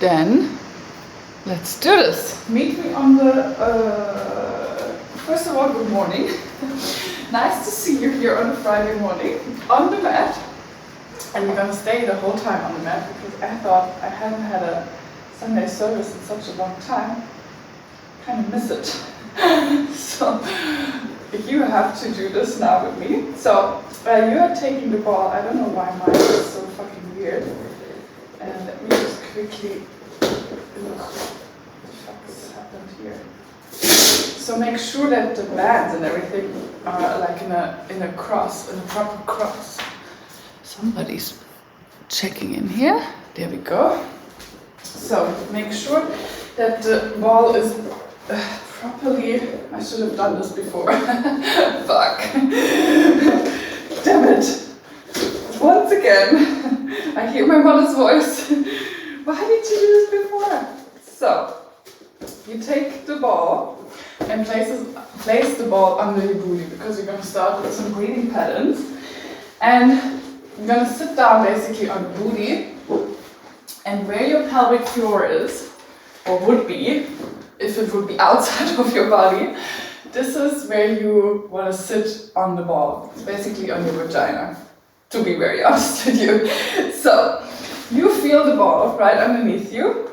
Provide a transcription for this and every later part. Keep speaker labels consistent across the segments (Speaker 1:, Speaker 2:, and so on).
Speaker 1: Then let's do this. Meet me on the, first of all, good morning. Nice to see you here on a Friday morning on the mat. And we're gonna stay the whole time on the mat because I thought I hadn't had a Sunday service in such a long time. Kind of miss it. So you have to do this now with me. So you are taking the ball. I don't know why mine is so fucking weird. And let me just quickly, what the fuck's happened here? So make sure that the bands and everything are like in a cross, in a proper cross. Somebody's checking in here. There we go. So make sure that the ball is properly. I should have done this before. Fuck. Damn it. Once again, I hear my mother's voice. Why did you do this before? So, you take the ball and place the ball under your booty because you're going to start with some breathing patterns. And you're going to sit down basically on the booty. And where your pelvic floor is, or would be, if it would be outside of your body, this is where you want to sit on the ball. It's basically on your vagina, to be very honest with you. So, you feel the ball right underneath you,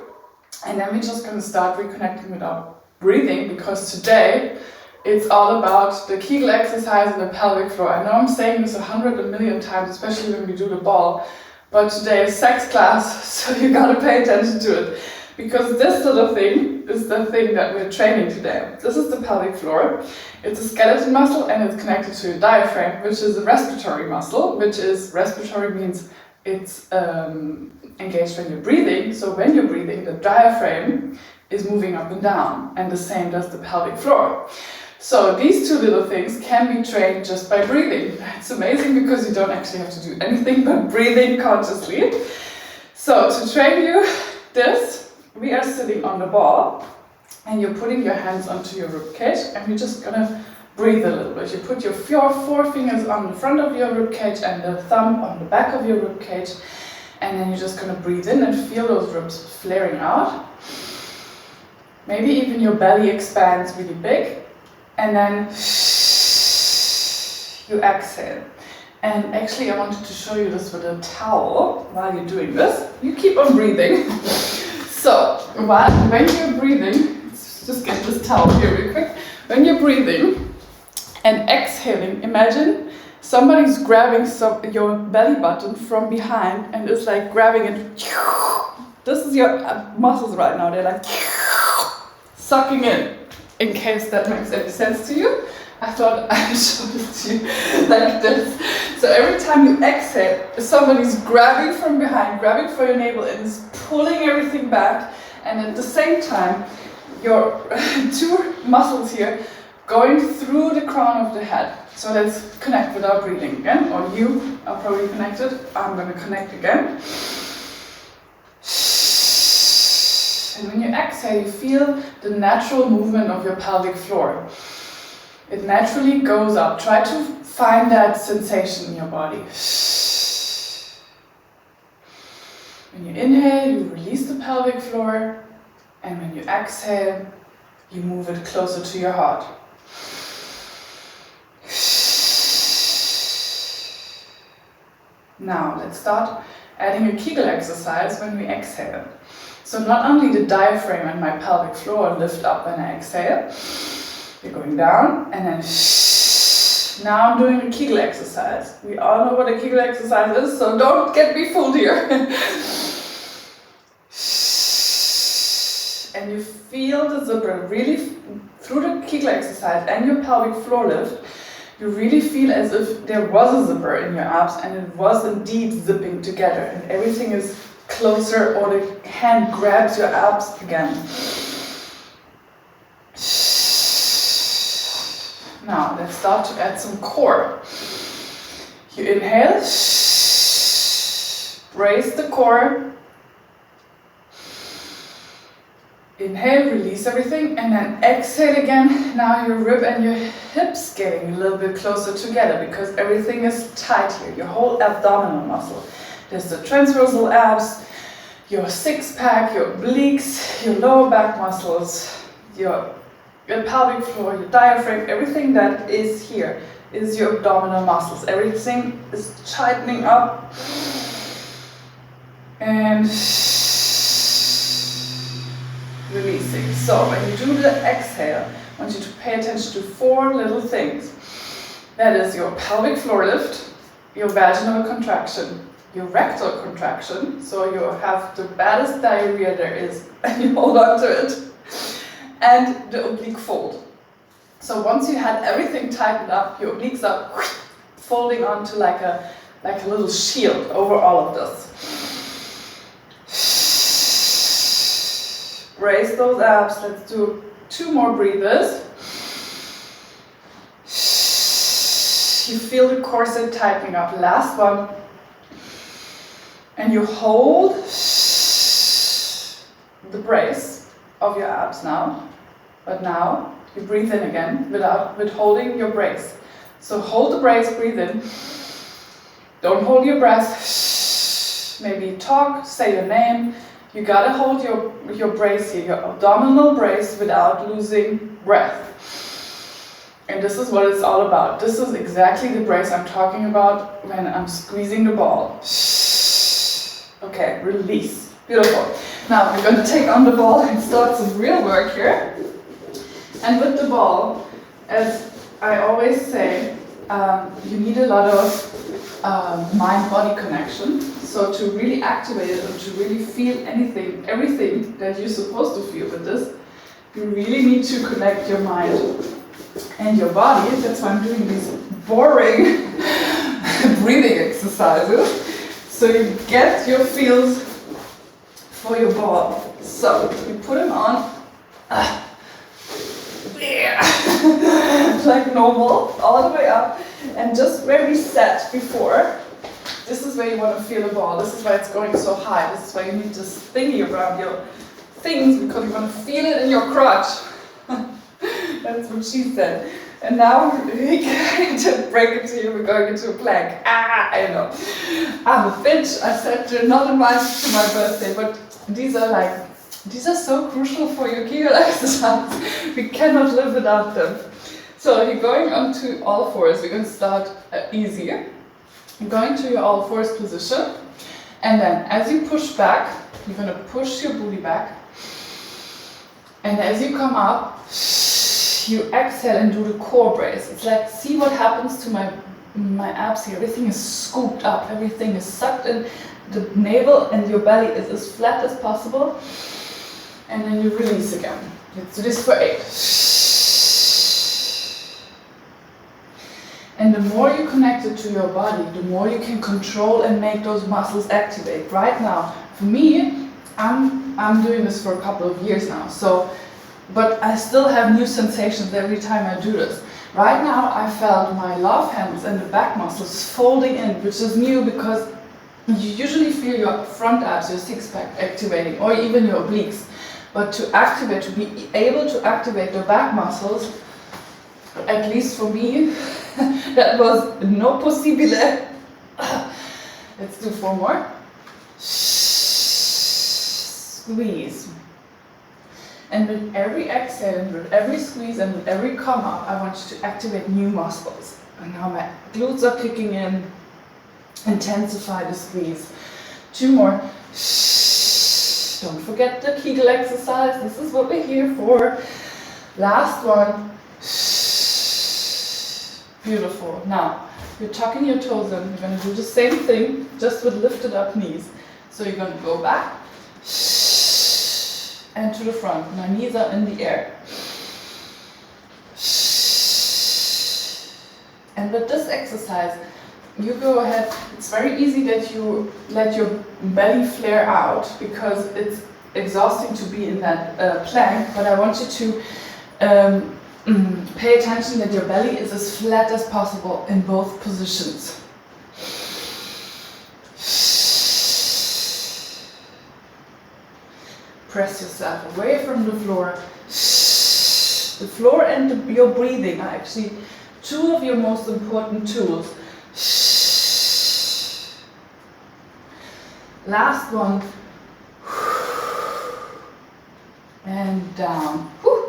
Speaker 1: and then we're just going to start reconnecting with our breathing, because today it's all about the Kegel exercise and the pelvic floor. I know I'm saying this 100 million times, especially when we do the ball, but today is sex class, so you gotta pay attention to it. Because this little thing is the thing that we're training today. This is the pelvic floor. It's a skeleton muscle and it's connected to your diaphragm, which is a respiratory muscle, respiratory means it's engaged when you're breathing. So when you're breathing, the diaphragm is moving up and down, and the same does the pelvic floor. So these two little things can be trained just by breathing. It's amazing because you don't actually have to do anything but breathing consciously. So to train you this, we are sitting on the ball and you're putting your hands onto your ribcage and you're just gonna breathe a little bit. You put your four fingers on the front of your ribcage and the thumb on the back of your ribcage, and then you're just gonna breathe in and feel those ribs flaring out. Maybe even your belly expands really big, and then you exhale. And actually I wanted to show you this with a towel while you're doing this. You keep on breathing. So, when you're breathing, let's just get this towel here real quick. When you're breathing and exhaling, imagine somebody's grabbing your belly button from behind and is like grabbing it. This is your muscles right now, they're like sucking in case that makes any sense to you. I thought I would show it to you like this. So every time you exhale, somebody's grabbing from behind, grabbing for your navel and is pulling everything back, and at the same time your two muscles here going through the crown of the head. So let's connect with our breathing again, or you are probably connected. I'm going to connect again. And when you exhale, you feel the natural movement of your pelvic floor. It naturally goes up. Try to find that sensation in your body. When you inhale, you release the pelvic floor, and when you exhale, you move it closer to your heart. Now, let's start adding a Kegel exercise when we exhale. So not only the diaphragm and my pelvic floor lift up when I exhale, you're going down, and then now I'm doing a Kegel exercise. We all know what a Kegel exercise is, so don't get me fooled here. And you feel the zipper really through the Kegel exercise and your pelvic floor lift. You really feel as if there was a zipper in your abs and it was indeed zipping together, and everything is closer, or the hand grabs your abs again. Now let's start to add some core. You inhale, raise the core. Inhale, release everything, and then exhale again. Now your rib and your hips getting a little bit closer together because everything is tight here, your whole abdominal muscle. There's the transversal abs, your six-pack, your obliques, your lower back muscles, your pelvic floor, your diaphragm, everything that is here is your abdominal muscles. Everything is tightening up and releasing. So when you do the exhale, I want you to pay attention to 4 little things. That is your pelvic floor lift, your vaginal contraction, your rectal contraction, so you have the baddest diarrhea there is and you hold on to it, and the oblique fold. So once you had everything tightened up, your obliques are folding onto like a little shield over all of this. Raise those abs. Let's do 2 more breathers. You feel the corset tightening up. Last one. And you hold the brace of your abs now. But now you breathe in again with holding your brace. So hold the brace, breathe in. Don't hold your breath. Maybe talk, say your name. You gotta hold your brace here, your abdominal brace, without losing breath. And this is what it's all about. This is exactly the brace I'm talking about when I'm squeezing the ball. Okay, release. Beautiful. Now we're going to take on the ball and start some real work here. And with the ball, as I always say, you need a lot of mind-body connection. So to really activate it and to really feel everything that you're supposed to feel with this, you really need to connect your mind and your body. That's why I'm doing these boring breathing exercises, so you get your feels for your ball. So you put them on like normal, all the way up, and just where we sat before, this is where you want to feel the ball. This is why it's going so high. This is why you need this thingy around your things, because you want to feel it in your crotch. That's what she said. And now we're going to break it to you. We're going into a plank. I know. I'm a bitch. I said you're not invited to my birthday, but these are so crucial for your Kegel exercise. We cannot live without them. So you're going onto all fours. We're going to start easier. You're going to your all fours position, and then as you push back, you're going to push your booty back, and as you come up, you exhale and do the core brace. It's like, see what happens to my abs here. Everything is scooped up, everything is sucked in. The navel and your belly is as flat as possible, and then you release again. Let's do this for 8. And the more you connect it to your body, the more you can control and make those muscles activate. Right now, for me, I'm doing this for a couple of years now, but I still have new sensations every time I do this. Right now, I felt my love handles and the back muscles folding in, which is new because you usually feel your front abs, your six-pack activating, or even your obliques. But to be able to activate the back muscles, at least for me, that was no possible. Let's do 4 more. Squeeze. And with every exhale, and with every squeeze, and with every come up, I want you to activate new muscles. And now my glutes are kicking in. Intensify the squeeze. 2 more. Don't forget the Kegel exercise. This is what we're here for. Last one. Beautiful. Now, you're tucking your toes in. You're going to do the same thing, just with lifted up knees. So you're going to go back and to the front. My knees are in the air. And with this exercise, you go ahead. It's very easy that you let your belly flare out because it's exhausting to be in that plank, but I want you to pay attention that your belly is as flat as possible in both positions. Press yourself away from the floor. The floor and your breathing are actually 2 of your most important tools. Last one. and down. Whew.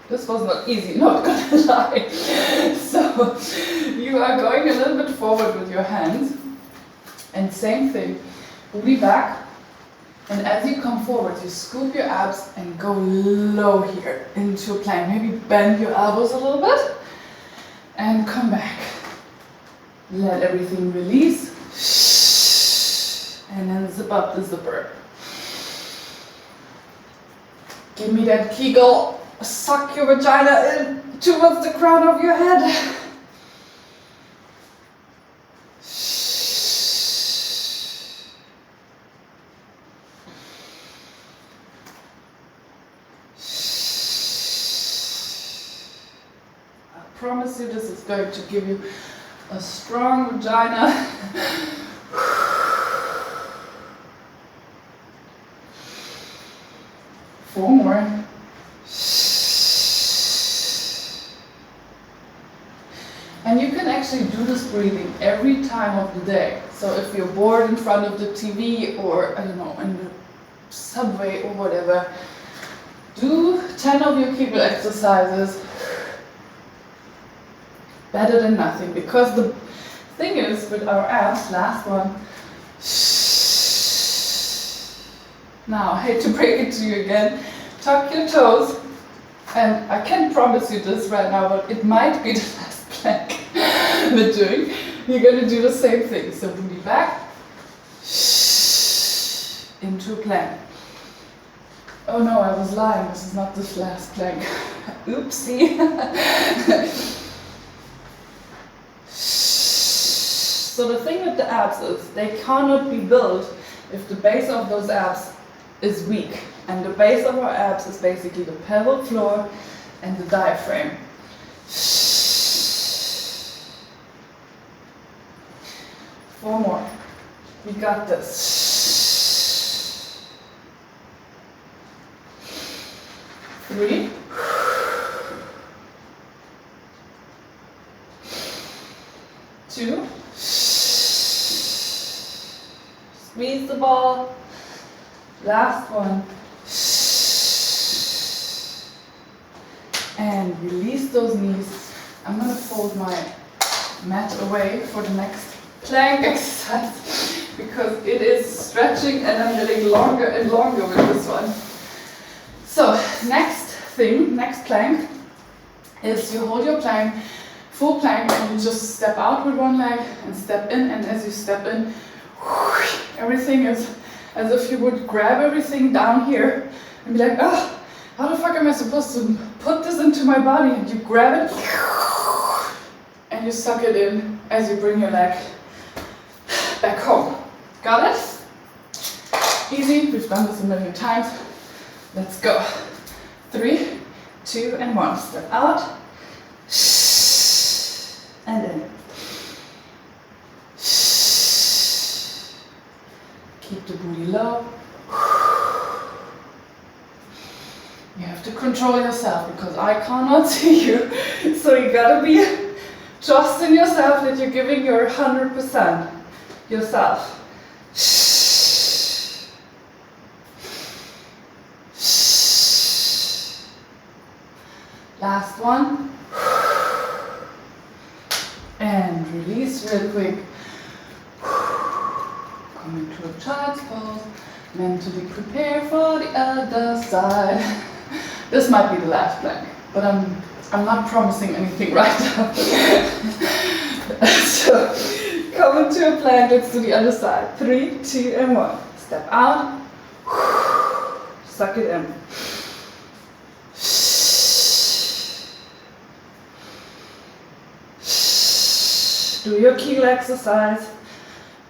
Speaker 1: This was not easy, not gonna lie. So you are going a little bit forward with your hands, and same thing, booty back, and as you come forward, you scoop your abs and go low here into a plank. Maybe bend your elbows a little bit, and come back. Let everything release, and then zip up the zipper. Give me that Kegel. Suck your vagina in towards the crown of your head. I promise you this is going to give you a strong vagina. 4 more. And you can actually do this breathing every time of the day. So if you're bored in front of the TV or, I don't know, in the subway or whatever, do 10 of your Kegel exercises. Better than nothing. Because the thing is with our abs, last one. Now, I hate to break it to you again, tuck your toes. And I can't promise you this right now, but it might be the last plank we're doing. You're going to do the same thing. So booty back, into a plank. Oh no, I was lying. This is not this last plank. Oopsie. So the thing with the abs is they cannot be built if the base of those abs is weak. And the base of our abs is basically the pelvic floor and the diaphragm. 4 more. We got this. 3. 2. Squeeze the ball. Last one. And release those knees. I'm going to fold my mat away for the next plank exercise because it is stretching and I'm getting longer and longer with this one. So next plank is you hold your plank, full plank, and you just step out with one leg and step in, and as you step in, everything is as if you would grab everything down here and be like, oh, how the fuck am I supposed to put this into my body? And you grab it and you suck it in as you bring your leg back home. Got it? Easy, we've done this a million times. Let's go. 3, 2, and 1. Step out and in. Keep the booty low. You have to control yourself because I cannot see you. So you gotta be trust in yourself that you're giving your 100% yourself. Last one. And release real quick. Coming to a child's pose. Mentally prepare for the other side. This might be the last plank, but I'm not promising anything right now. So, come into a plank, let's do the other side. 3, 2, and 1. Step out. Suck it in. Do your Kegel exercise.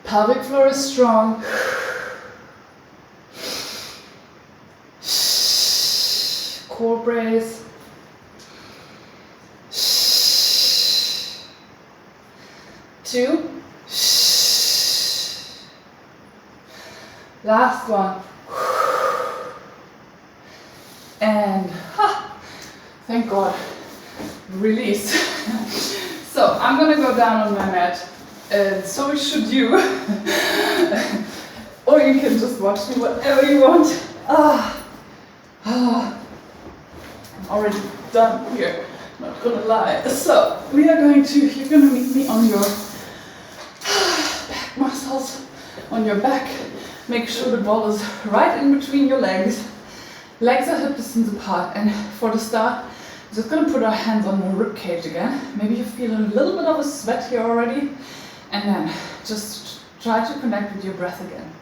Speaker 1: Pelvic floor is strong. Core brace. Two. Last one. And thank God, release. So I'm gonna go down on my mat, and so should you. Or you can just watch me, whatever you want. already done here, not gonna lie. So you're gonna meet me on your back muscles, on your back. Make sure the ball is right in between your legs. Legs are hip distance apart, and for the start, we're just gonna put our hands on the rib cage again. Maybe you feel a little bit of a sweat here already, and then just try to connect with your breath again.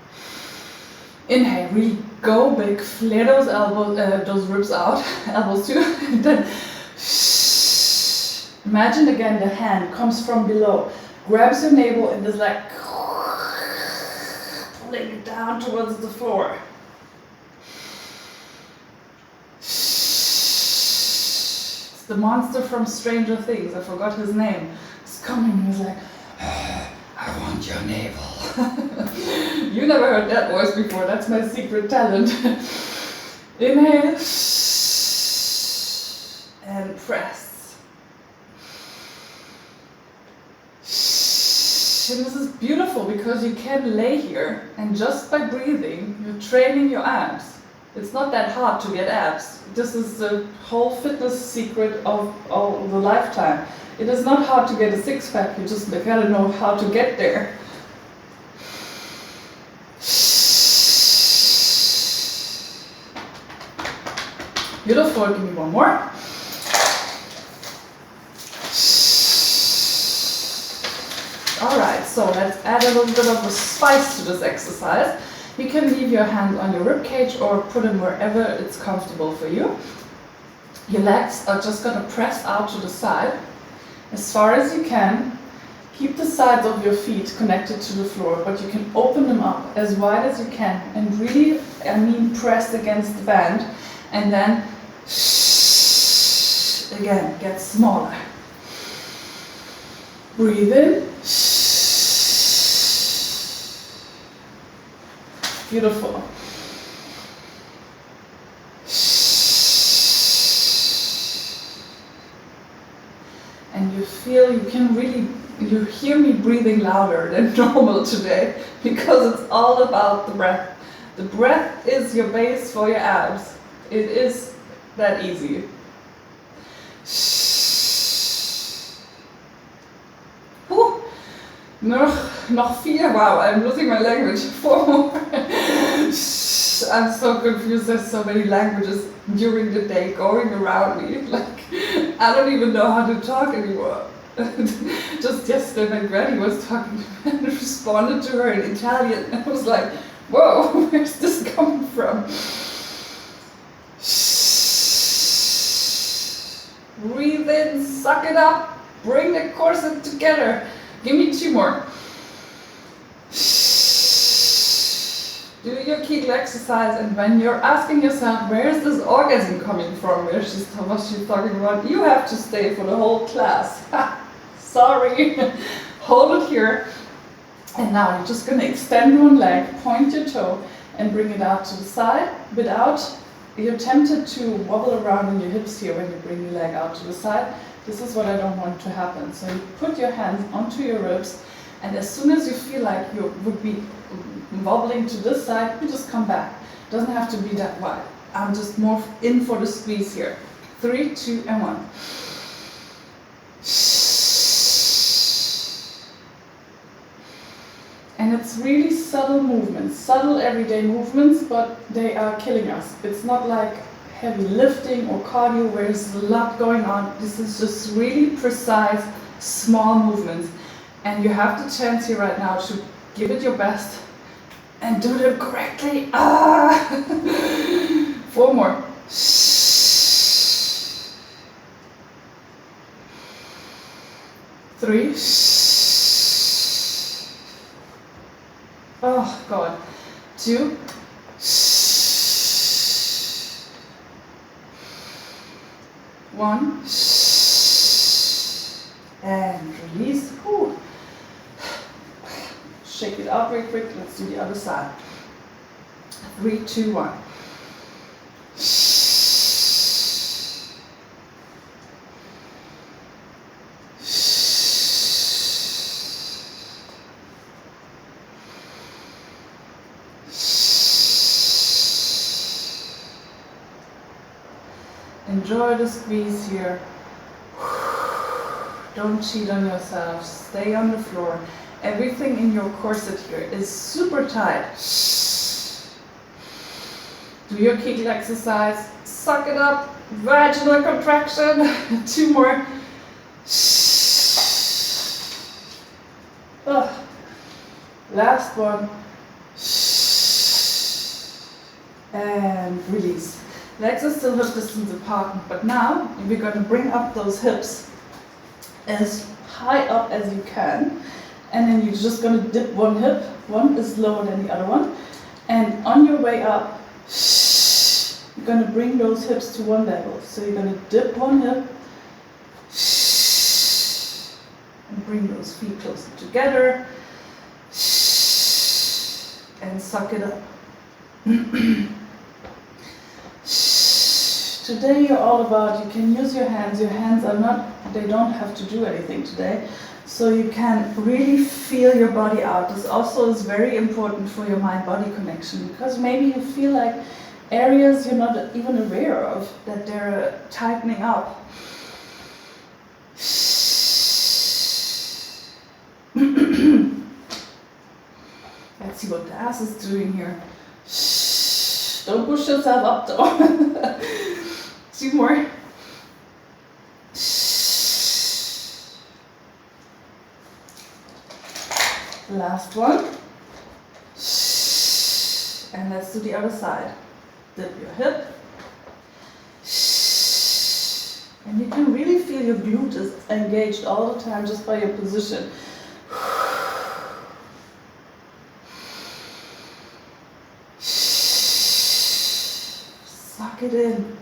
Speaker 1: Inhale, really go big, flare those elbows, those ribs out, elbows too, and then imagine again the hand comes from below, grabs your navel and is like pulling it down towards the floor. It's the monster from Stranger Things, I forgot his name. He's coming, he's like, I want your navel. You never heard that voice before, that's my secret talent. Inhale. And press. And this is beautiful because you can lay here and just by breathing, you're training your abs. It's not that hard to get abs. This is the whole fitness secret of the lifetime. It is not hard to get a six-pack, you just gotta know how to get there. Beautiful, give me one more. Alright, so let's add a little bit of a spice to this exercise. You can leave your hand on your ribcage or put them wherever it's comfortable for you. Your legs are just gonna press out to the side as far as you can. Keep the sides of your feet connected to the floor, but you can open them up as wide as you can and really, press against the band, and then again, get smaller. Breathe in. Beautiful. And you feel, you hear me breathing louder than normal today because it's all about the breath. The breath is your base for your abs. It is that easy. Whew. Noch 4, wow, I'm losing my language. 4 more. I'm so confused, there's so many languages during the day going around me. Like, I don't even know how to talk anymore. Just yesterday my granny was talking to me and responded to her in Italian, and I was like, whoa, where's this coming from? Breathe in, suck it up, bring the corset together. Give me 2 more. Do your Kegel exercise, and when you're asking yourself, where is this orgasm coming from? What she's talking about, you have to stay for the whole class. Sorry. Hold it here. And now you're just going to extend one leg, point your toe, and bring it out to the side without, you're tempted to wobble around in your hips here when you bring your leg out to the side. This is what I don't want to happen. So you put your hands onto your ribs, and as soon as you feel like you would be wobbling to this side, you just come back. It doesn't have to be that wide. I'm just more in for the squeeze here. 3, 2, and 1. And it's really subtle movements, subtle everyday movements, but they are killing us. It's not like heavy lifting or cardio where there's a lot going on. This is just really precise, small movements. And you have the chance here right now to give it your best and do them correctly. 4 more. 3. Oh God. 2. One. And release. Whew. Shake it out real quick. Let's do the other side. 3, 2, 1. Enjoy the squeeze here. Don't cheat on yourself. Stay on the floor. Everything in your corset here is super tight. Do your Kegel exercise. Suck it up. Vaginal contraction. 2 more. Last one. And release. Legs are still hip distance apart, but now we're going to bring up those hips as high up as you can, and then you're just going to dip one hip. One is lower than the other one, and on your way up you're going to bring those hips to one level. So you're going to dip one hip and bring those feet closer together and suck it up. Today you're all about, you can use your hands. Your hands are not, they don't have to do anything today. So you can really feel your body out. This also is very important for your mind-body connection, because maybe you feel like areas you're not even aware of, that they're tightening up. Let's see what the ass is doing here. Don't push yourself up though. 2 more. Last one. And let's do the other side. Dip your hip. And you can really feel your glute is engaged all the time just by your position. Suck it in.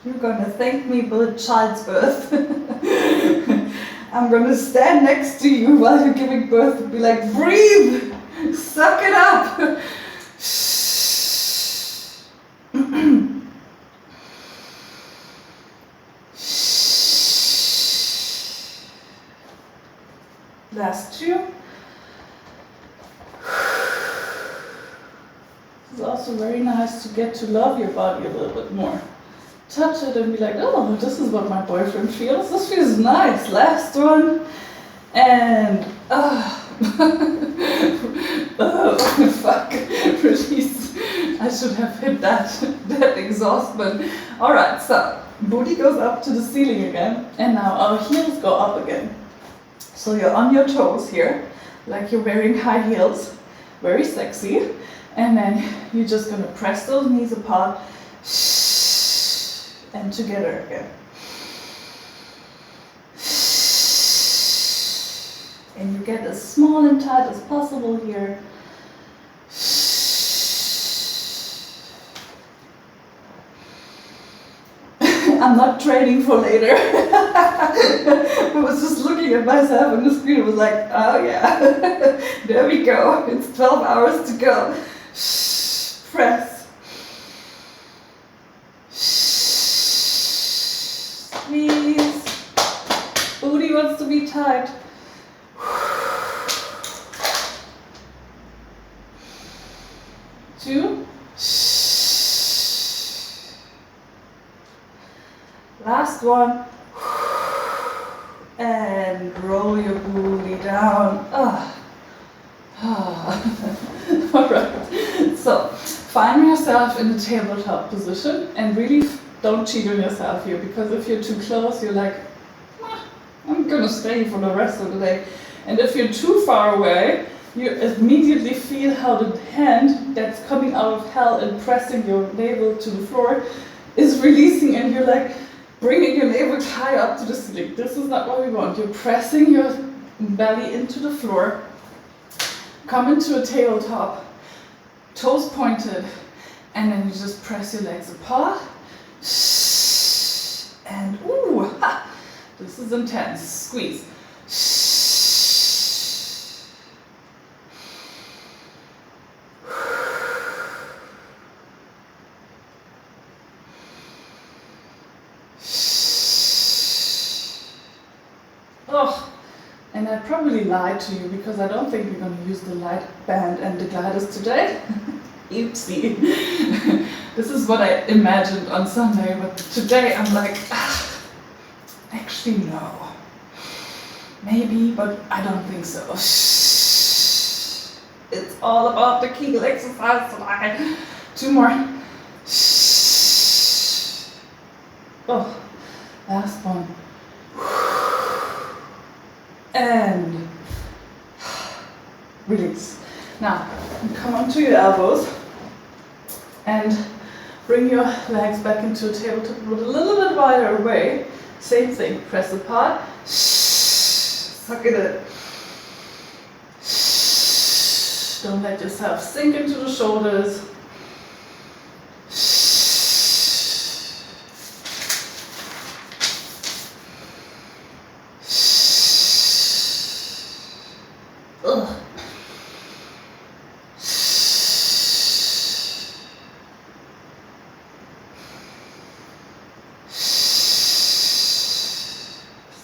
Speaker 1: You're gonna thank me for the child's birth. I'm gonna stand next to you while you're giving birth and be like, breathe! Suck it up! Last 2. It's also very nice to get to love your body a little bit more. Touch it and be like, oh, this is what my boyfriend feels. This feels nice. Last one. And, oh, fuck, release. I should have hit that exhaust button. Alright, so, booty goes up to the ceiling again. And now our heels go up again. So you're on your toes here, like you're wearing high heels. Very sexy. And then you're just going to press those knees apart. And together again. And you get as small and tight as possible here. I'm not training for later. I was just looking at myself on the screen and was like, oh yeah, there we go. It's 12 hours to go. Press. Squeeze. Booty wants to be tight. Two. Last one. And roll your booty down. Alright. So, find yourself in the tabletop position and really don't cheat on yourself here, because if you're too close, you're like, I'm gonna stay for the rest of the day. And if you're too far away, you immediately feel how the hand that's coming out of hell and pressing your navel to the floor is releasing, and you're like bringing your navel high up to the ceiling. This is not what we want. You're pressing your belly into the floor. Come into a tabletop, toes pointed, and then you just press your legs apart. And ooh, ha, this is intense. Squeeze. Oh, and I probably lied to you because I don't think we're going to use the light band and the gliders today. Oopsie. This is what I imagined on Sunday, but today I'm like, actually no. Maybe, but I don't think so. It's all about the Kegel exercise tonight. 2 more. Oh, last one. And release. Now, come onto your elbows and bring your legs back into a tabletop a little bit wider away. Same thing, press apart, suck it in. Don't let yourself sink into the shoulders. Ugh.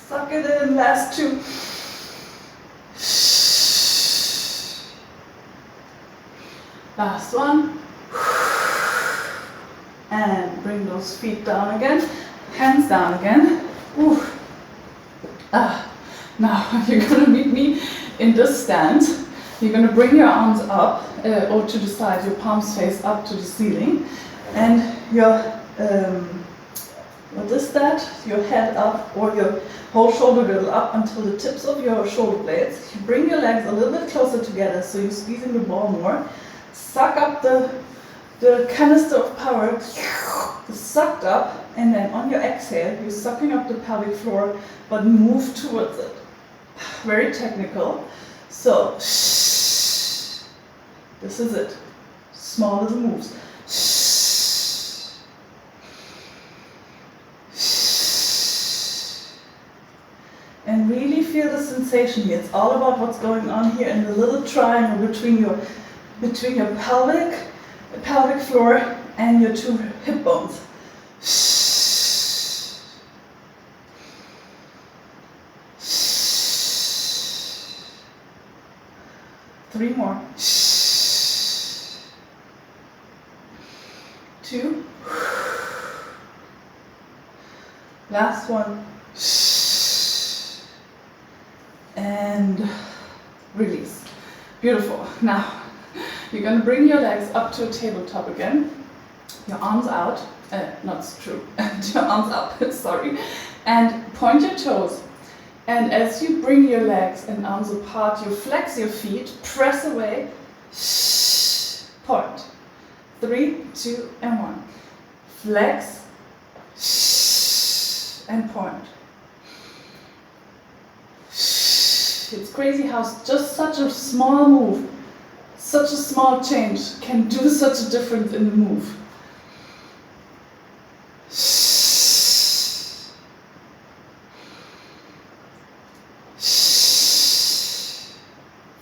Speaker 1: Suck it in, last 2. Last one. And bring those feet down again, hands down again. Ooh. Now you're gonna meet me in this stance. You're gonna bring your arms up or to the side, your palms face up to the ceiling, and your what is that? Your head up or your whole shoulder girdle up until the tips of your shoulder blades. You bring your legs a little bit closer together so you're squeezing the ball more. Suck up the canister of power, sucked up, and then on your exhale, you're sucking up the pelvic floor, but move towards it. Very technical. So, this is it. Small little moves. And really feel the sensation here. It's all about what's going on here in the little triangle between your pelvic floor and your 2 hip bones. 3 more. 2. Last one. And release. Beautiful. Now, you're going to bring your legs up to a tabletop again. Your arms out. Not true. Your arms up, sorry. And point your toes. And as you bring your legs and arms apart, you flex your feet, press away, point. 3, 2, and 1. Flex, and point. It's crazy how just such a small move, such a small change can do such a difference in the move.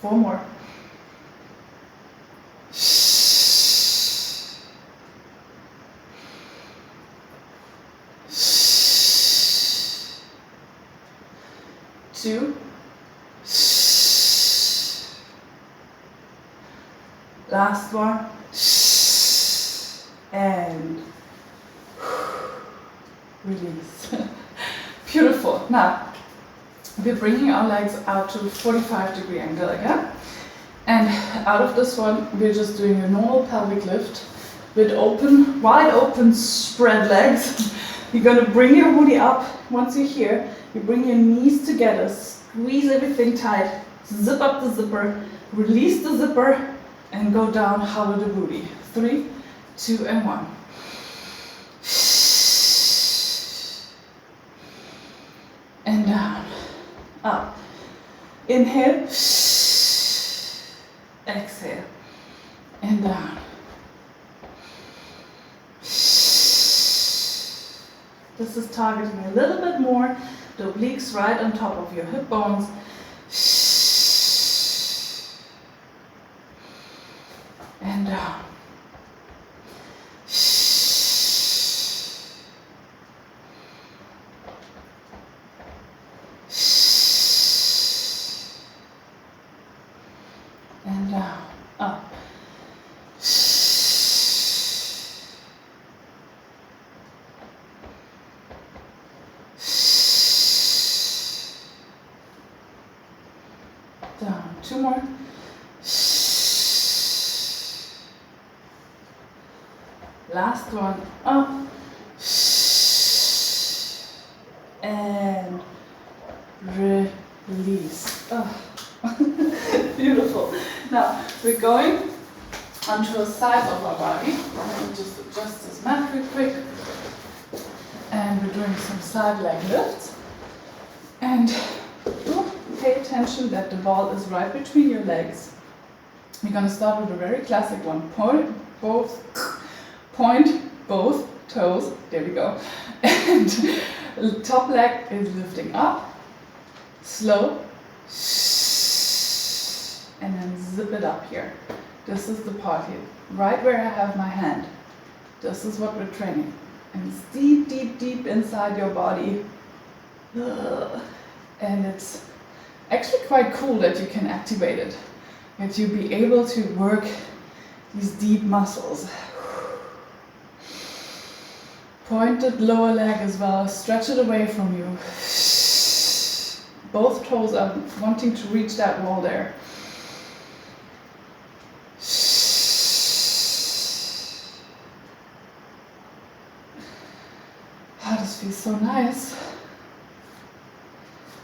Speaker 1: 4 more. 2. Last one. And release. Beautiful. Now, we're bringing our legs out to a 45-degree angle again. And out of this one, we're just doing a normal pelvic lift with open, wide open spread legs. You're going to bring your booty up. Once you're here, you bring your knees together, squeeze everything tight, zip up the zipper, release the zipper, and go down, hover the booty. 3, 2, and 1. And down, up. Inhale, exhale, and down. This is targeting a little bit more the obliques right on top of your hip bones. And down. down, up. Down, 2 more. Last one, up. And release. Oh. Beautiful. Now we're going onto a side of our body. Let me just adjust this mat real quick. And we're doing some side leg lifts. And pay attention that the ball is right between your legs. We're going to start with a very classic one. Point both toes. There we go. And top leg is lifting up. Slow. And then zip it up here. This is the part here, right where I have my hand. This is what we're training. And it's deep, deep, deep inside your body. And it's actually quite cool that you can activate it. That you'll be able to work these deep muscles. Pointed lower leg as well, stretch it away from you. Both toes are wanting to reach that wall there. Oh, this feels so nice.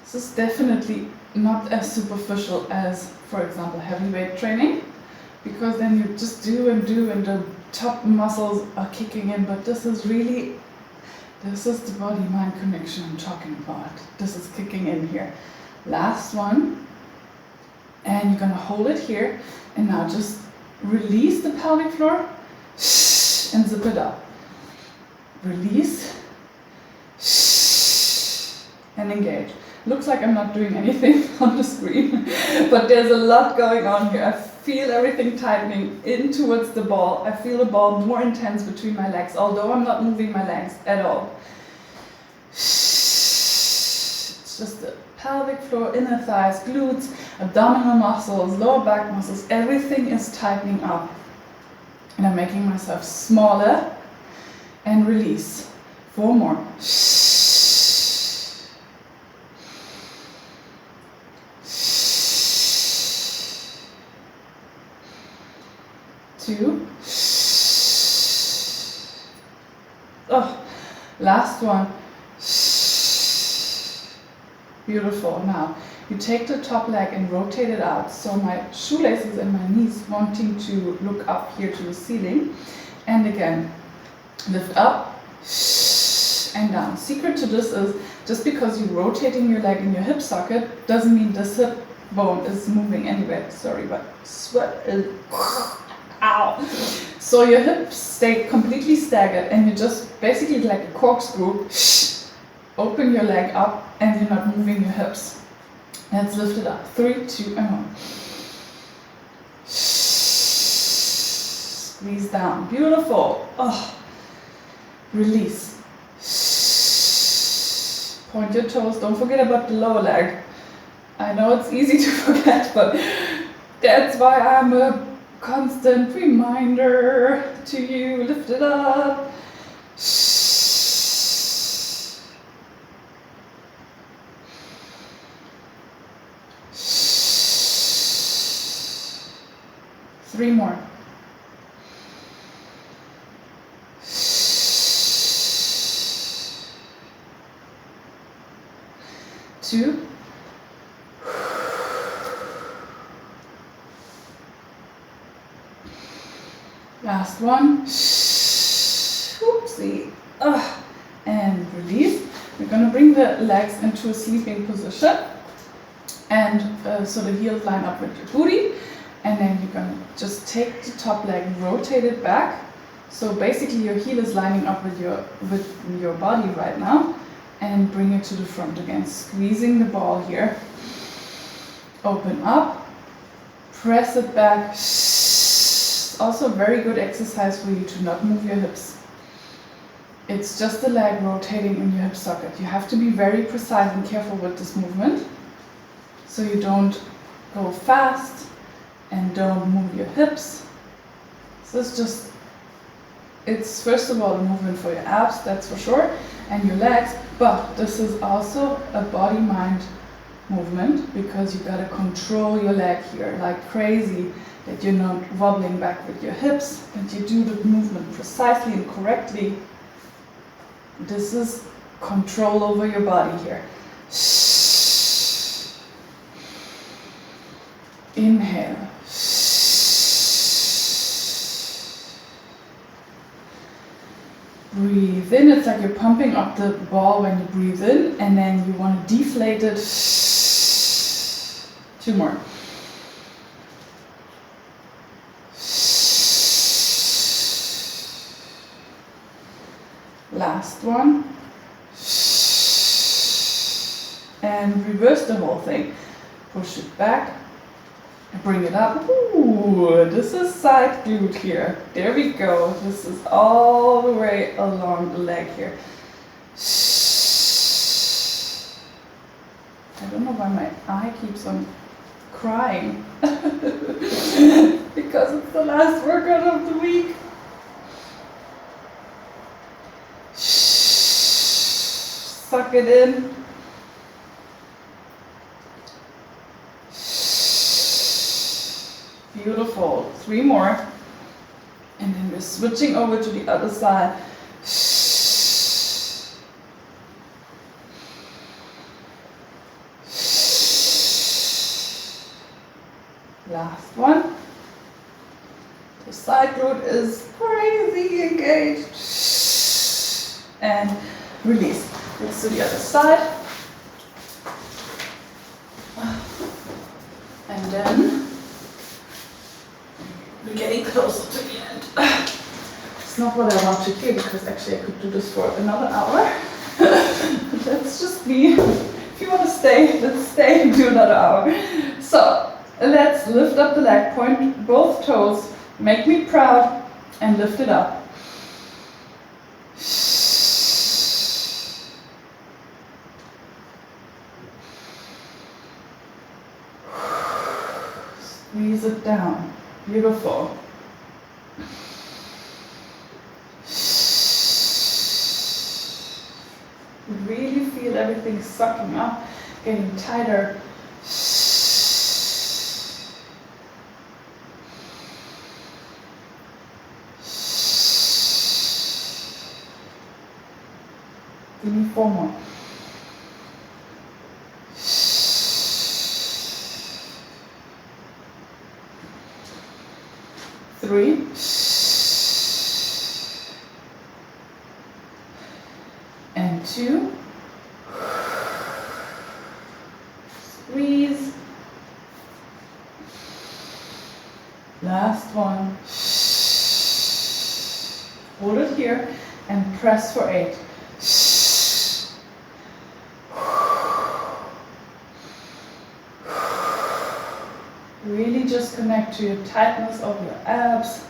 Speaker 1: This is definitely not as superficial as, for example, heavyweight training, because then you just do and the top muscles are kicking in, but this is the body-mind connection I'm talking about. This is kicking in here. Last one. And you're gonna hold it here, and now just release the pelvic floor and zip it up. Release and engage. Looks like I'm not doing anything on the screen, but there's a lot going on here. I feel everything tightening in towards the ball. I feel the ball more intense between my legs, although I'm not moving my legs at all. It's just the pelvic floor, inner thighs, glutes, abdominal muscles, lower back muscles, everything is tightening up. And I'm making myself smaller and release. 4 more. 2. Oh, last one. Beautiful. Now you take the top leg and rotate it out. So my shoelaces and my knees wanting to look up here to the ceiling. And again, lift up and down. Secret to this is just because you're rotating your leg in your hip socket doesn't mean this hip bone is moving anyway. Sorry, but sweat is ow. So your hips stay completely staggered and you just basically like a corkscrew open your leg up and you're not moving your hips. Let's lift it up. 3, 2, and 1. Squeeze down. Beautiful. Oh. Release. Point your toes. Don't forget about the lower leg. I know it's easy to forget, but that's why I'm a constant reminder to you. Lift it up. 3 more. 2. Last one. Oopsie. And release. We're going to bring the legs into a sleeping position. And so the heels line up with your booty. And then you're going to just take the top leg, rotate it back. So basically your heel is lining up with your body right now. And bring it to the front again. Squeezing the ball here. Open up. Press it back. Also a very good exercise for you to not move your hips. It's just the leg rotating in your hip socket. You have to be very precise and careful with this movement. So you don't go fast and don't move your hips. This is just, it's first of all a movement for your abs, that's for sure, and your legs, but this is also a body-mind movement because you gotta control your leg here like crazy, that you're not wobbling back with your hips, and you do the movement precisely and correctly. This is control over your body here. Inhale. Breathe in. It's like you're pumping up the ball when you breathe in, and then you want to deflate it. 2 more. Last one. And reverse the whole thing. Push it back. Bring it up. Ooh, this is side glute here. There we go. This is all the way along the leg here. I don't know why my eye keeps on crying. Because it's the last workout of the week. Suck it in. Beautiful. 3 more. And then we're switching over to the other side. Last one. The side glute is crazy engaged. And release. Let's do the other side. And then we're getting closer to the end. It's not what I want to do because actually I could do this for another hour. Let's just be, if you want to stay, let's stay and do another hour. So let's lift up the leg, point both toes, make me proud, and lift it up. Squeeze it down. Beautiful. Really feel everything sucking up, getting tighter. Give me 4 more. Three. And 2. Squeeze. Last one. Hold it here and press for 8. Really just connect to your tightness of your abs.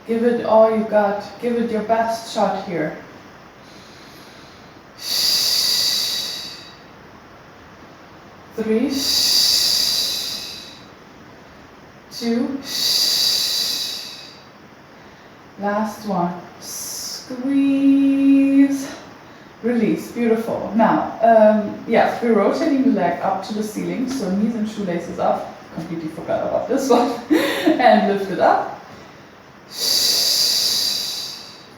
Speaker 1: Give it all you got. Give it your best shot here. 3, 2, last one. Squeeze. Release. Beautiful. Now, yeah, we're rotating the leg up to the ceiling, so knees and shoelaces up. Completely forgot about this one. And lift it up.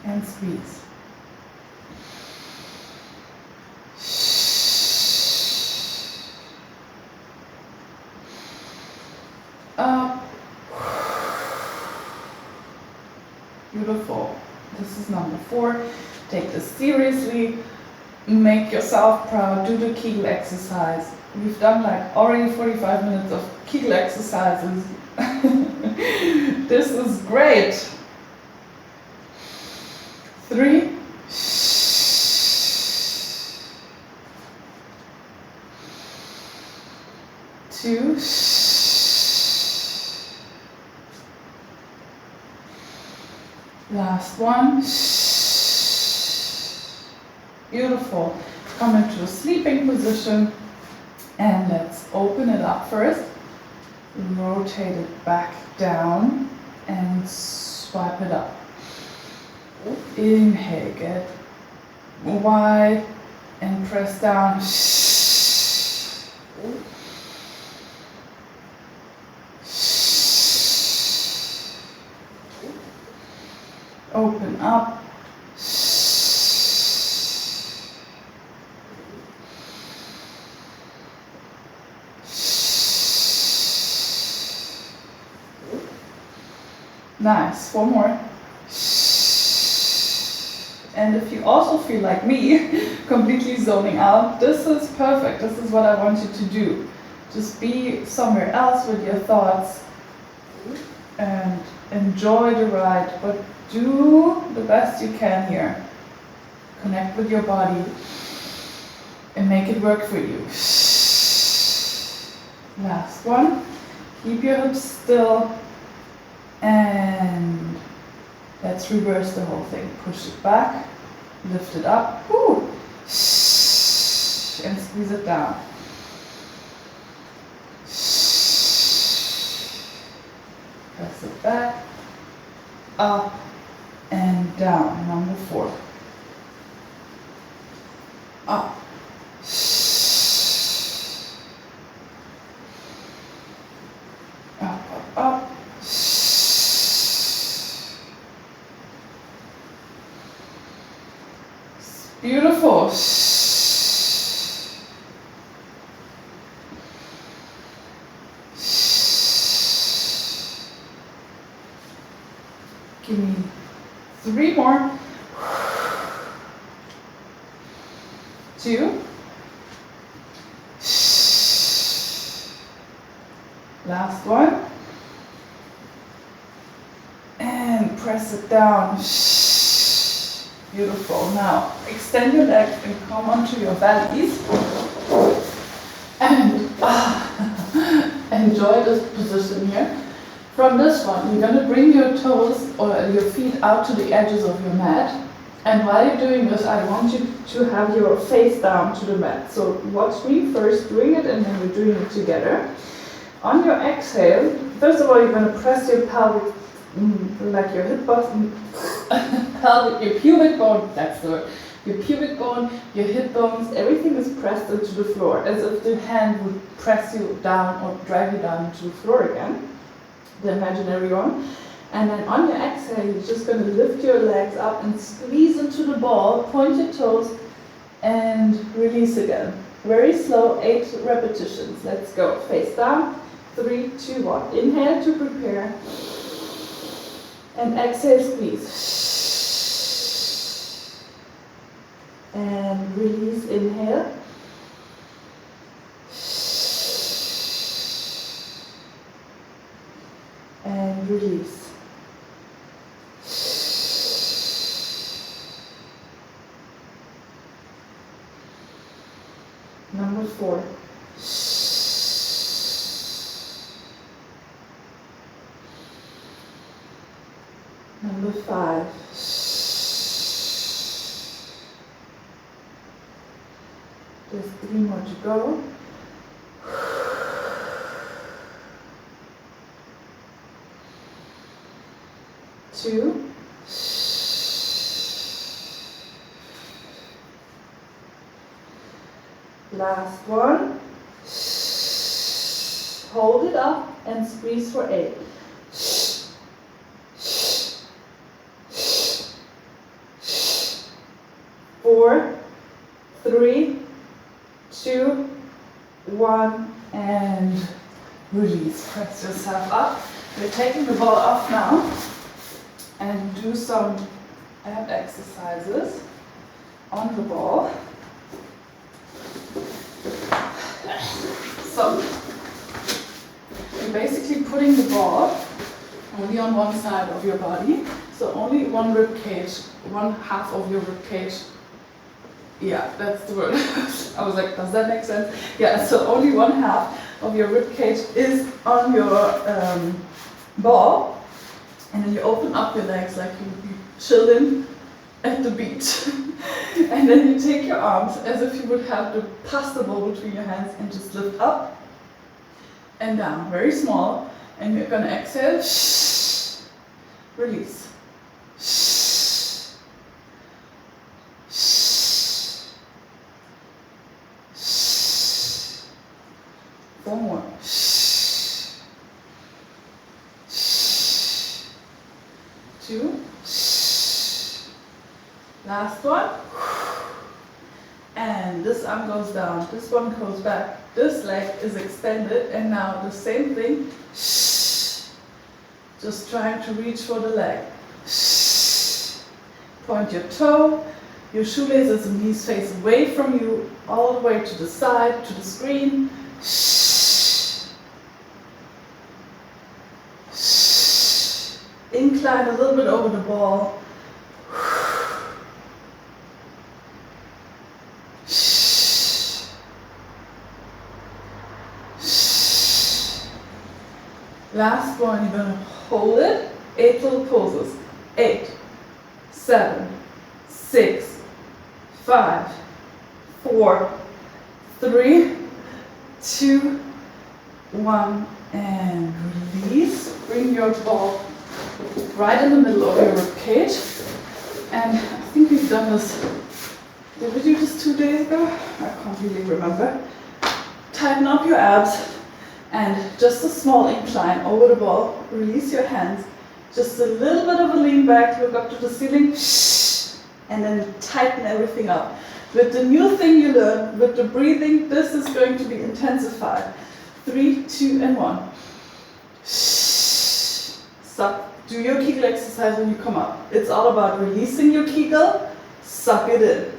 Speaker 1: And squeeze. Up. Beautiful. This is number 4. Take this seriously. Make yourself proud. Do the Kegel exercise. We've done like already 45 minutes of Kegel exercises. This is great. 3. 2. Last one. Beautiful. Come into a sleeping position and let's open it up first. rotate it back down and swipe it up. Inhale, get wide and press down. Open up. Nice, one more. And if you also feel like me, completely zoning out, this is perfect. This is what I want you to do. Just be somewhere else with your thoughts and enjoy the ride, but do the best you can here. Connect with your body and make it work for you. Last one. Keep your hips still. And let's reverse the whole thing. Push it back, lift it up, whoo, and squeeze it down. Press it back, up, and down. Number 4. Up. Up, up, up. Beautiful. Give me 3 more. 2. Last one. And press it down. Beautiful. Now extend your legs and come onto your bellies and enjoy this position here. From this one, you're going to bring your toes or your feet out to the edges of your mat. And while you're doing this, I want you to have your face down to the mat. So watch me first doing it, and then we're doing it together. On your exhale, first of all, you're going to press your pelvic, like your hip bone, pelvic, your pubic bone, that's the word. Your pubic bone, your hip bones, everything is pressed into the floor, as if the hand would press you down or drag you down into the floor again, the imaginary one. And then on your exhale, you're just going to lift your legs up and squeeze into the ball, point your toes, and release again. Very slow, 8 repetitions. Let's go. Face down, 3, 2, 1. Inhale to prepare, and exhale, squeeze. And release, inhale. And release. Number 4. Number 5. There's 3 more to go. 2. Last one. Hold it up and squeeze for 8. 4, 3, 2, 1, and release. Press yourself up. We're taking the ball off now and do some ab exercises on the ball. So you're basically putting the ball only on one side of your body, so only one rib cage, one half of your rib cage. Yeah, that's the word. I was like, does that make sense? Yeah, so only one half of your rib cage is on your ball, and then you open up your legs like you would be chilling at the beach. And then you take your arms as if you would have the pasta bowl between your hands and just lift up and down, very small. And you're gonna exhale, release. 4 more. Two. Last one. And this arm goes down, this one goes back, this leg is extended, and now the same thing. Just trying to reach for the leg. Point your toe, your shoelaces and knees face away from you, all the way to the side, to the screen. Incline a little bit over the ball. Last one, you're going to hold it. 8 little pulses. 8, 7, 6, 5, 4, 3, 2, 1, and release. Bring your ball right in the middle of your rib cage. And I think we've done this. Did we do this 2 days ago? I can't really remember. Tighten up your abs. And just a small incline over the ball, release your hands, just a little bit of a lean back, look up to the ceiling, and then tighten everything up. With the new thing you learned, with the breathing, this is going to be intensified. 3, 2, and 1. Suck. Do your Kegel exercise when you come up. It's all about releasing your Kegel, suck it in.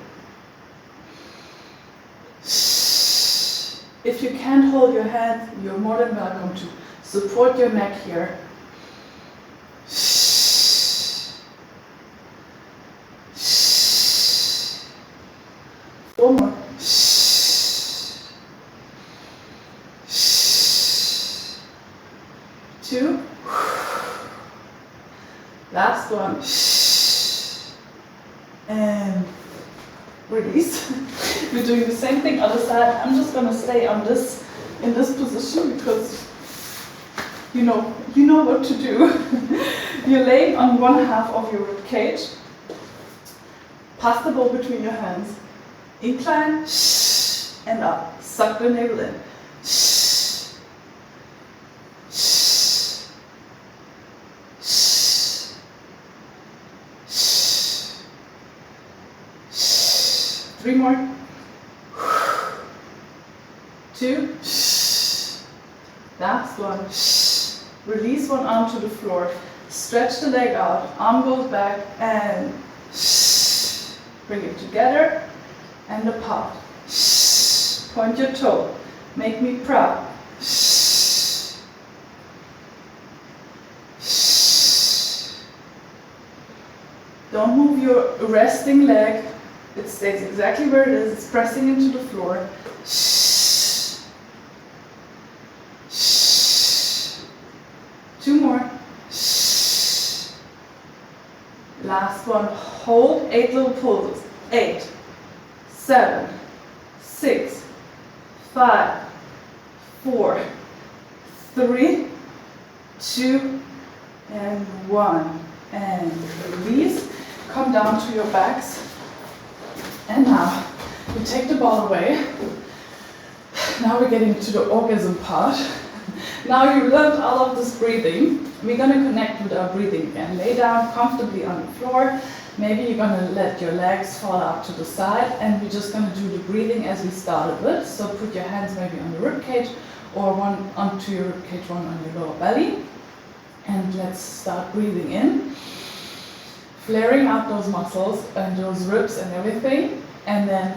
Speaker 1: If you can't hold your hand, you're more than welcome to support your neck here. 4 more. 2. Last one. And release. We're doing the same thing other side. I'm just gonna stay on this, in this position, because you know what to do. You're laying on one half of your rib cage. Pass the ball between your hands. Incline and up. Suck the navel in. 3 more. 2. Last one. Release one arm to the floor. Stretch the leg out. Arm goes back and bring it together and apart. Point your toe. Make me proud. Don't move your resting leg. It stays exactly where it is. It's pressing into the floor. 2 more. Last one. Hold 8 little pulses. 8, 7, 6, 5, 4, 3, 2, and 1. And release. Come down to your backs. And now we take the ball away. Now we're getting to the orgasm part. Now you learned all of this breathing. We're going to connect with our breathing again. Lay down comfortably on the floor. Maybe you're going to let your legs fall out to the side, and we're just going to do the breathing as we started with. So put your hands maybe on the rib cage, or one onto your rib cage, one on your lower belly. And let's start breathing in. Flaring out those muscles and those ribs and everything. And then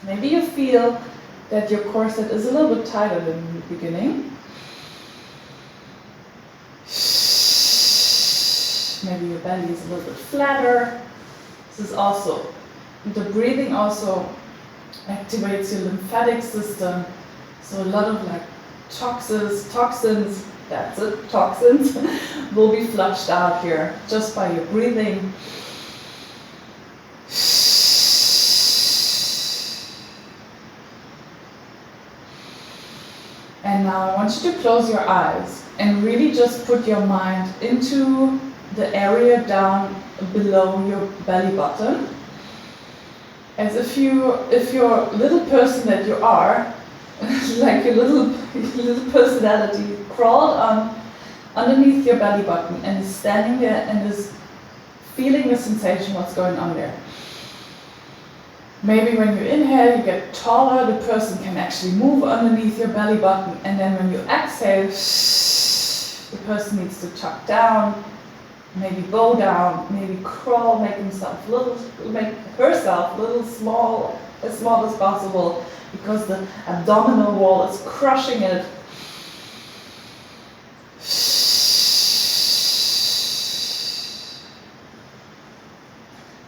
Speaker 1: maybe you feel that your corset is a little bit tighter than in the beginning. Maybe your belly is a little bit flatter. This is also, the breathing also activates your lymphatic system. So a lot of like toxins, that's it, toxins will be flushed out here just by your breathing. And now I want you to close your eyes and really just put your mind into the area down below your belly button. As if your little person that you are, like your little personality, crawled underneath your belly button and is standing there and is feeling the sensation, what's going on there. Maybe when you inhale, you get taller, the person can actually move underneath your belly button, and then when you exhale, the person needs to tuck down, maybe bow down, maybe crawl, make herself little small, as small as possible, because the abdominal wall is crushing it.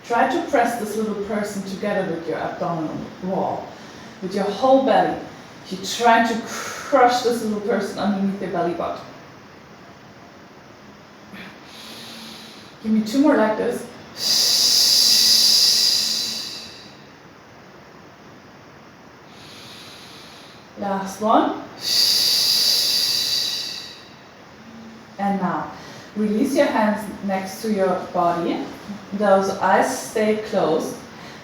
Speaker 1: Try to press this little person together with your abdominal wall, with your whole belly. You try to crush this little person underneath your belly button. Give me 2 more like this. Last one. And now, release your hands next to your body. Those eyes stay closed.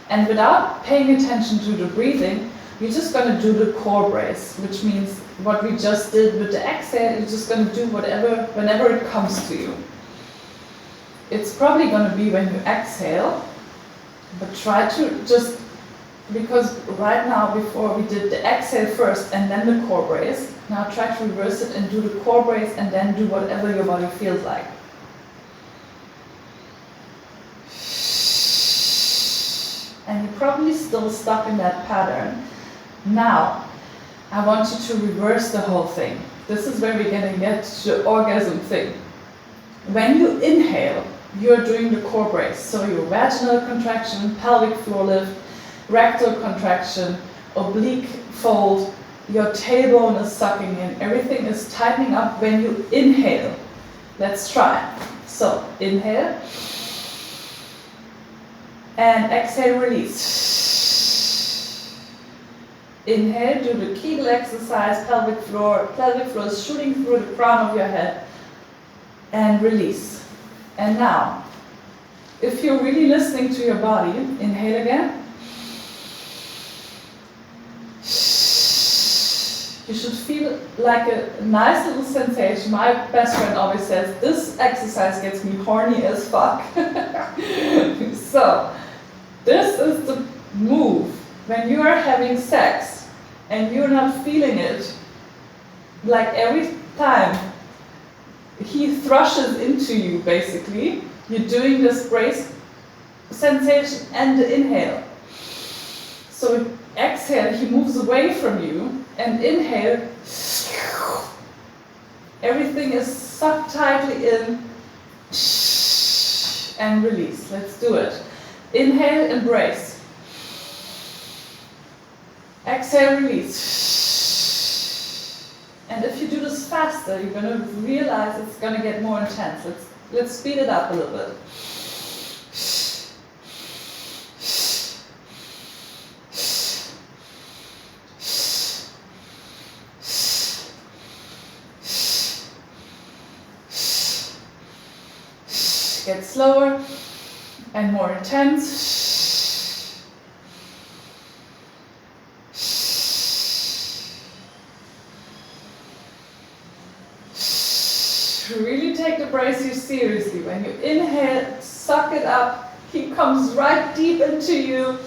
Speaker 1: And without paying attention to the breathing, you're just going to do the core brace, which means what we just did with the exhale, you're just going to do whenever it comes to you. It's probably going to be when you exhale, but try to just, because right now before we did the exhale first and then the core brace, now try to reverse it and do the core brace and then do whatever your body feels like. And you're probably still stuck in that pattern. Now, I want you to reverse the whole thing. This is where we're going to get to the orgasm thing. When you inhale, you're doing the core brace. So your vaginal contraction, pelvic floor lift, rectal contraction, oblique fold, your tailbone is sucking in, everything is tightening up when you inhale. Let's try. So, inhale. And exhale, release. Inhale, do the Kegel exercise, pelvic floor is shooting through the crown of your head. And release. And now, if you're really listening to your body, inhale again. You should feel like a nice little sensation. My best friend always says, this exercise gets me horny as fuck. So, this is the move. When you are having sex and you're not feeling it, like every time he thrushes into you, basically, you're doing this brace sensation and the inhale. So exhale, he moves away from you, and inhale, everything is sucked tightly in, and release. Let's do it. Inhale, embrace. Exhale, release. And if you do this faster, you're going to realize it's going to get more intense. Let's speed it up a little bit. Get slower and more intense. Really take the brace here seriously. When you inhale, suck it up. He comes right deep into you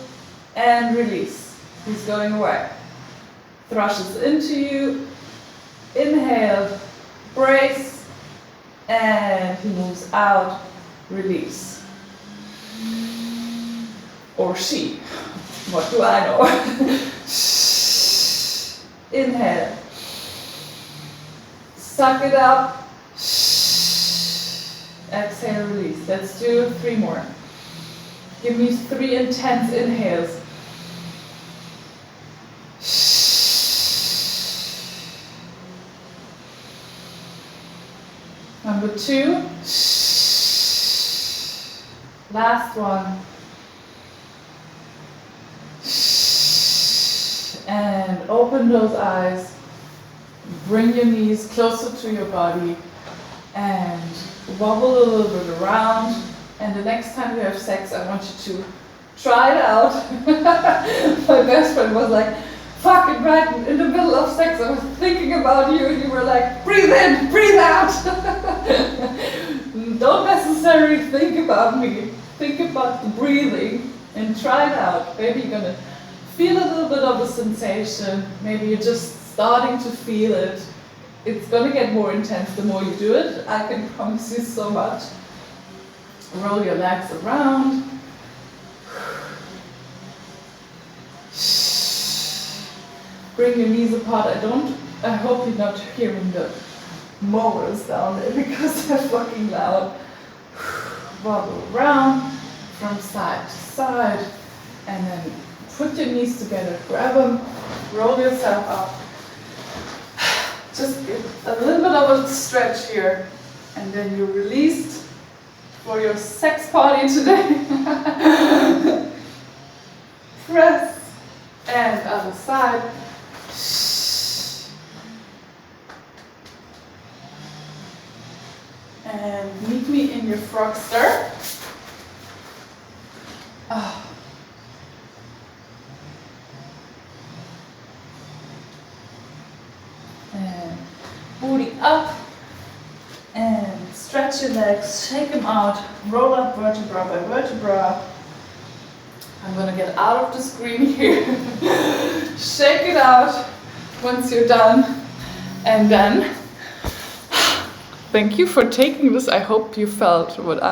Speaker 1: and release. He's going away. Thrushes into you. Inhale, brace, and he moves out. Release. Or she. What do I know? Inhale. Suck it up. Exhale, release. Let's do 3 more. Give me 3 intense inhales. Number 2. Last one. And open those eyes. Bring your knees closer to your body and wobble a little bit around. And the next time you have sex, I want you to try it out. My best friend was like, fucking right in the middle of sex, I was thinking about you, and you were like, breathe in, breathe out. Don't necessarily think about me. Think about the breathing and try it out. Maybe you're gonna feel a little bit of a sensation. Maybe you're just starting to feel it. It's gonna get more intense the more you do it. I can promise you so much. Roll your legs around. Bring your knees apart. I hope you're not hearing the mowers down there because they're fucking loud. Wobble around from side to side and then put your knees together, grab them, roll yourself up. Just give a little bit of a stretch here and then you're released for your sex party today. Press and other side. And meet me in your frog stir. And booty up. And stretch your legs, shake them out, roll up vertebra by vertebra. I'm gonna get out of the screen here. Shake it out once you're done. And then, thank you for taking this. I hope you felt what I